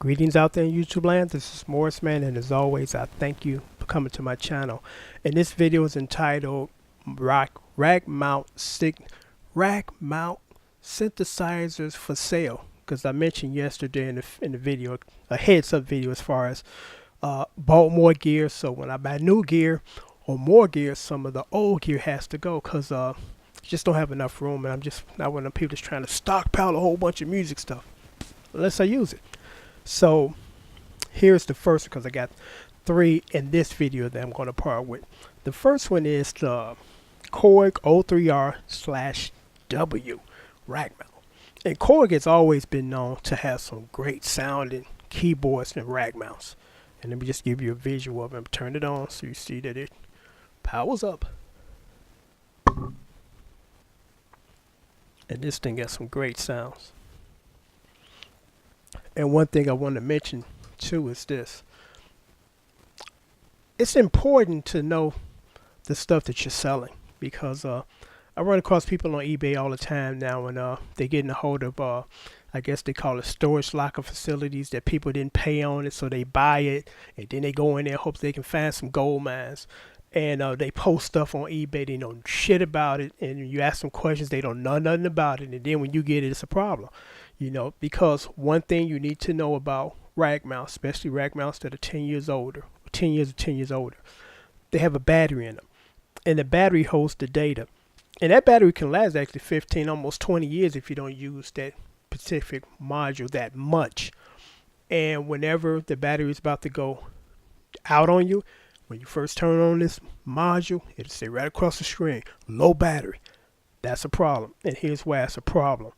Greetings out there in YouTube land. This is Morris Man, and as always, I thank you for coming to my channel. And this video is entitled Rack Mount Synthesizers for Sale. Because I mentioned yesterday in the video, a heads up video as far as bought more gear. So when I buy new gear or more gear, some of the old gear has to go because just don't have enough room. And I'm just not one of the people that's trying to stockpile a whole bunch of music stuff unless I use it. So here's the first, because I got three in this video that I'm going to part with. The first one is the Korg 03R/W rack mount. And Korg has always been known to have some great sounding keyboards and rack mounts. And let me just give you a visual of them. Turn it on so you see that it powers up. And this thing got some great sounds. And one thing I want to mention too is this. It's important to know the stuff that you're selling, because I run across people on eBay all the time now, and they're getting a hold of I guess they call it storage locker facilities that people didn't pay on it, so they buy it and then they go in there, hope they can find some gold mines. And they post stuff on eBay, they know shit about it, and you ask them questions, they don't know nothing about it, and then when you get it, it's a problem. You know, because one thing you need to know about rack mounts, especially rack mounts that are 10 years older, 10 years or 10 years older, they have a battery in them, and the battery holds the data. And that battery can last actually 15, almost 20 years if you don't use that specific module that much. And whenever the battery is about to go out on you, when you first turn on this module, it'll say right across the screen, low battery. That's a problem. And here's why it's a problem.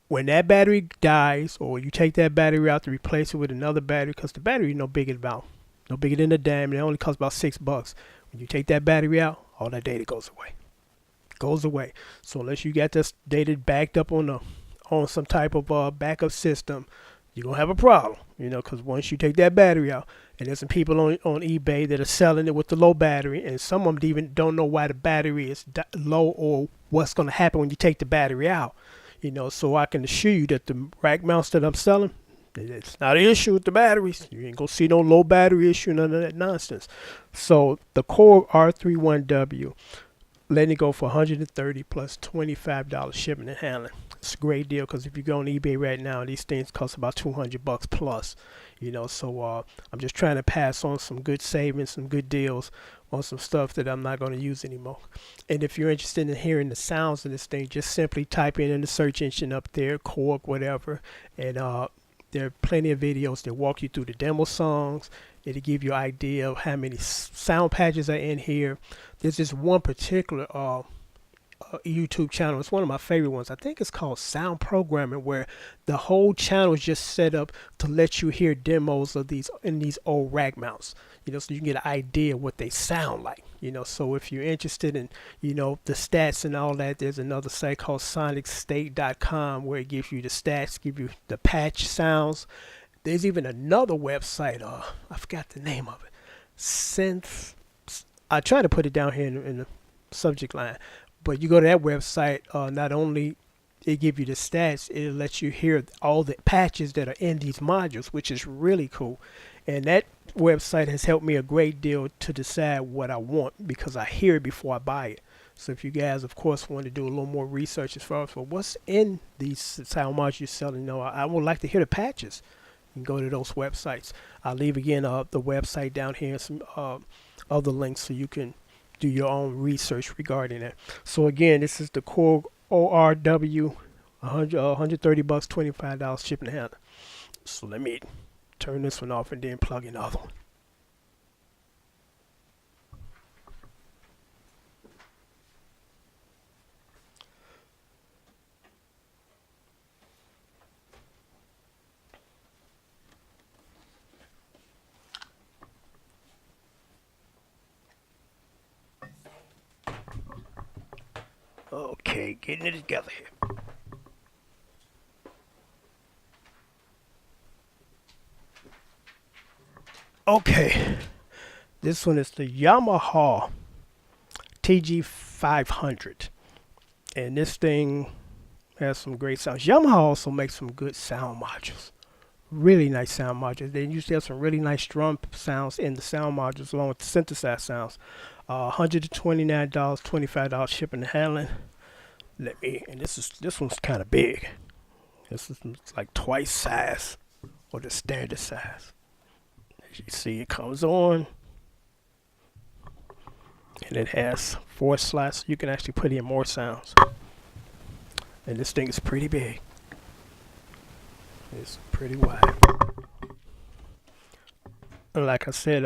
When that battery dies, or you take that battery out to replace it with another battery, because the battery is no bigger than a dime, and it only costs about $6. When you take that battery out, all that data goes away. So unless you got this data backed up on some type of backup system, you're gonna have a problem, you know, because once you take that battery out, and there's some people on eBay that are selling it with the low battery, and some of them even don't know why the battery is low or what's gonna happen when you take the battery out. You know, so I can assure you that the rack mounts that I'm selling, it's not an issue with the batteries. You ain't gonna see no low battery issue, none of that nonsense. So the Korg R31W, letting it go for $130 plus $25 shipping and handling. It's a great deal, because if you go on eBay right now, these things cost about $200 plus. You know, so I'm just trying to pass on some good savings, some good deals on some stuff that I'm not going to use anymore. And if you're interested in hearing the sounds of this thing, just simply type in the search engine up there, Korg, whatever, and there are plenty of videos that walk you through the demo songs. It'll give you an idea of how many sound patches are in here. There's this one particular YouTube channel. It's one of my favorite ones. I think it's called Sound Programming, where the whole channel is just set up to let you hear demos of these old rack mounts. You know, so you can get an idea what they sound like. You know, so if you're interested in, you know, the stats and all that, there's another site called sonicstate.com where it gives you the stats, give you the patch sounds. There's even another website. I forgot the name of it. I try to put it down here in the subject line. But you go to that website, not only it give you the stats, it'll let you hear all the patches that are in these modules, which is really cool. And that website has helped me a great deal to decide what I want, because I hear it before I buy it. So if you guys, of course, want to do a little more research as far as what's in these sound modules you're selling, you know, I would like to hear the patches. You can go to those websites. I'll leave again the website down here and some other links so you can do your own research regarding it. So again, this is the Korg ORW, $130, $25 shipping and handling. So let me turn this one off and then plug in the other one. Okay, getting it together here. Okay, this one is the Yamaha TG500, and this thing has some great sounds. Yamaha also makes some good sound modules. Really nice sound modules. They usually have some really nice drum sounds in the sound modules along with the synthesized sounds. $129, $25 shipping and handling. And this one's kind of big. This is like twice size or the standard size. As you see, it comes on, and it has 4 slots. You can actually put in more sounds. And this thing is pretty big. It's pretty wide. And like I said,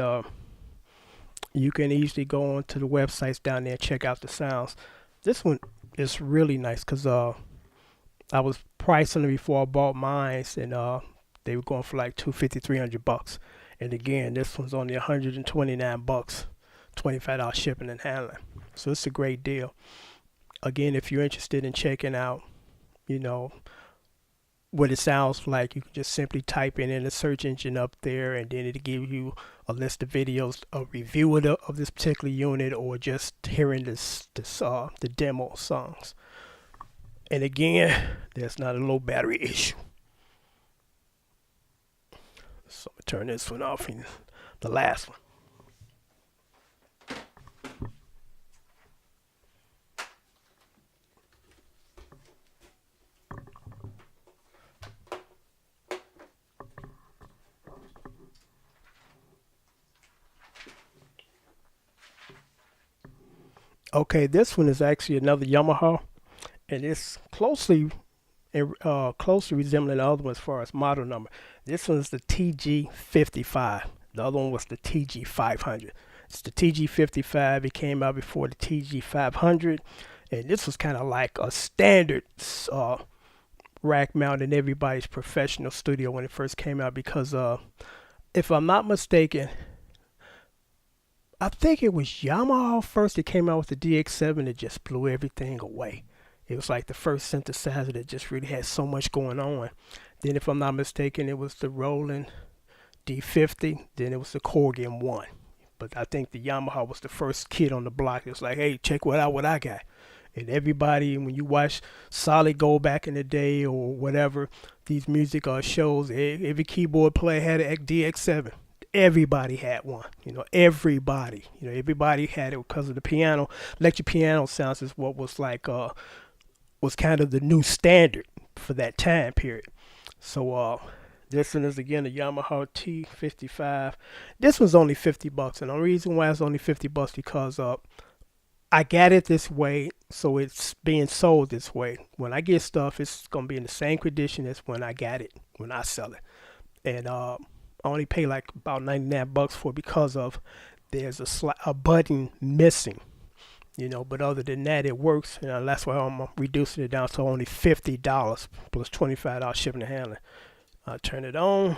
you can easily go on to the websites down there and check out the sounds. This one is really nice because I was pricing them before I bought mine, and they were going for like $250, $300. And again, this one's only $129, $25 shipping and handling. So it's a great deal. Again, if you're interested in checking out, you know, what it sounds like, you can just simply type in the search engine up there, and then it'll give you a list of videos, a review of this particular unit, or just hearing the demo songs. And again, there's not a low battery issue. So I'm gonna turn this one off, and the last one. Okay, this one is actually another Yamaha, and it's closely resembling the other one as far as model number. This one's the TG55. The other one was the TG500. It's the TG55. It came out before the TG500, and this was kind of like a standard rack mount in everybody's professional studio when it first came out, because if I'm not mistaken, I think it was Yamaha first that came out with the DX7 that just blew everything away. It was like the first synthesizer that just really had so much going on. Then, if I'm not mistaken, it was the Roland D50. Then it was the Korg M1. But I think the Yamaha was the first kid on the block. It was like, hey, check what I got. And everybody, when you watch Solid Gold back in the day or whatever, these music shows, every keyboard player had a DX7. Everybody had one, everybody had it because of the piano. Electric piano sounds is what was like, was kind of the new standard for that time period. So, this one is again a Yamaha T55. This one's only $50, and the reason why it's only $50 because I got it this way, so it's being sold this way. When I get stuff, it's gonna be in the same condition as when I got it, when I sell it, and I only pay like about $99 for it because of there's a button missing, but other than that, it works, and that's why I'm reducing it down to only $50 plus $25 shipping and handling. I turn it on,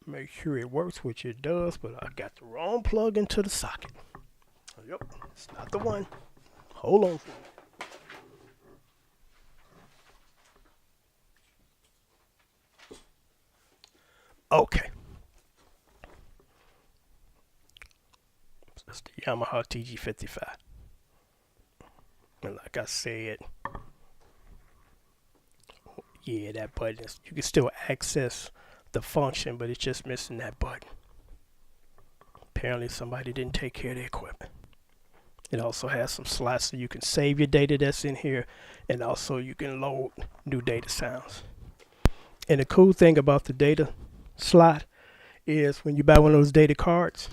make sure it works, which it does, but I got the wrong plug into the socket. Yep, it's not the one. Hold on for me. Okay. That's the Yamaha TG55. And like I said, yeah, that button you can still access the function, but it's just missing that button. Apparently somebody didn't take care of the equipment. It also has some slots so you can save your data that's in here, and also you can load new data sounds. And the cool thing about the data slot is when you buy one of those data cards,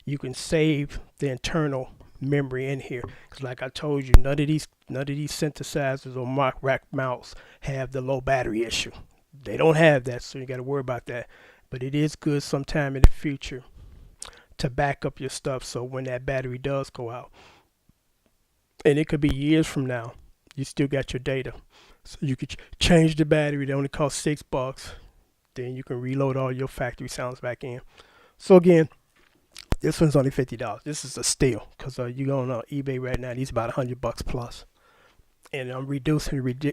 you can save the internal memory in here. Because like I told you, none of these synthesizers or rack mounts have the low battery issue. They don't have that, so you got to worry about that. But it is good sometime in the future to back up your stuff, so when that battery does go out, and it could be years from now, you still got your data. So you could change the battery. It only costs $6. Then you can reload all your factory sounds back in. So again, this one's only $50. This is a steal because you go on eBay right now, these about $100 plus. And I'm reducing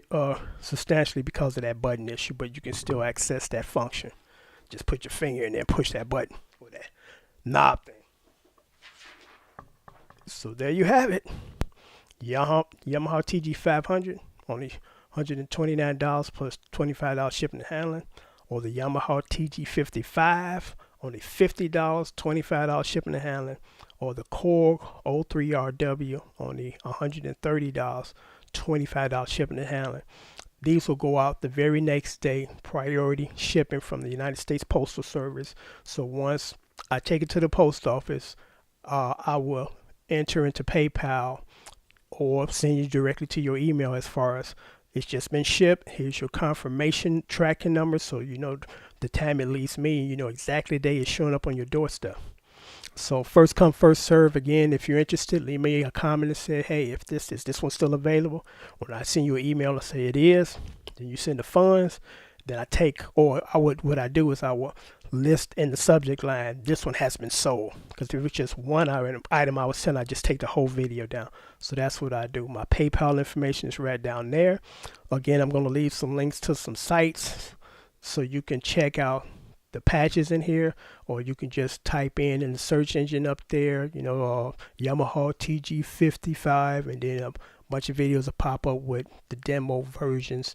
substantially because of that button issue, but you can still access that function. Just put your finger in there and push that button or that knob thing. So there you have it. Yamaha TG500, only $129 plus $25 shipping and handling, or the Yamaha TG500, only $50, $25 shipping and handling, or the Korg 03RW, only $130, $25 shipping and handling. These will go out the very next day, priority shipping from the United States Postal Service. So once I take it to the post office, I will enter into PayPal or send you directly to your email as far as it's just been shipped. Here's your confirmation tracking number, so you know the time it leaves me. You know exactly the day it's showing up on your doorstep. So first come, first serve. Again, if you're interested, leave me a comment and say, hey, if this one still available? When I send you an email and say it is, then you send the funds. Then I take, or what I do is I will list in the subject line, this one has been sold. Because if it was just one item I was selling, I just take the whole video down. So that's what I do. My PayPal information is right down there. Again, I'm going to leave some links to some sites so you can check out the patches in here, or you can just type in the search engine up there, Yamaha TG500, and then a bunch of videos will pop up with the demo versions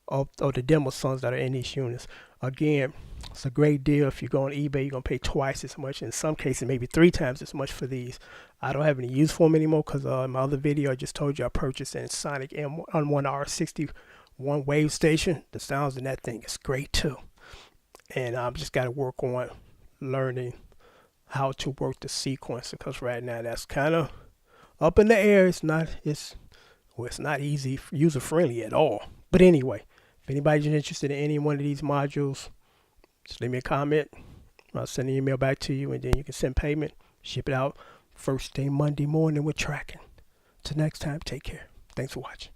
of the demo songs that are in these units. Again, it's a great deal. If you go on eBay, you're gonna pay twice as much, in some cases maybe 3 times as much for these. I don't have any use for them anymore because in my other video I just told you I purchased an Sonic M1R61 wave station. The sounds in that thing is great too. And I've just got to work on learning how to work the sequencer, because right now that's kind of up in the air. It's not easy user friendly at all. But anyway, if anybody's interested in any one of these modules, just leave me a comment. I'll send an email back to you, and then you can send payment, ship it out first thing Monday morning with tracking. Till next time, take care. Thanks for watching.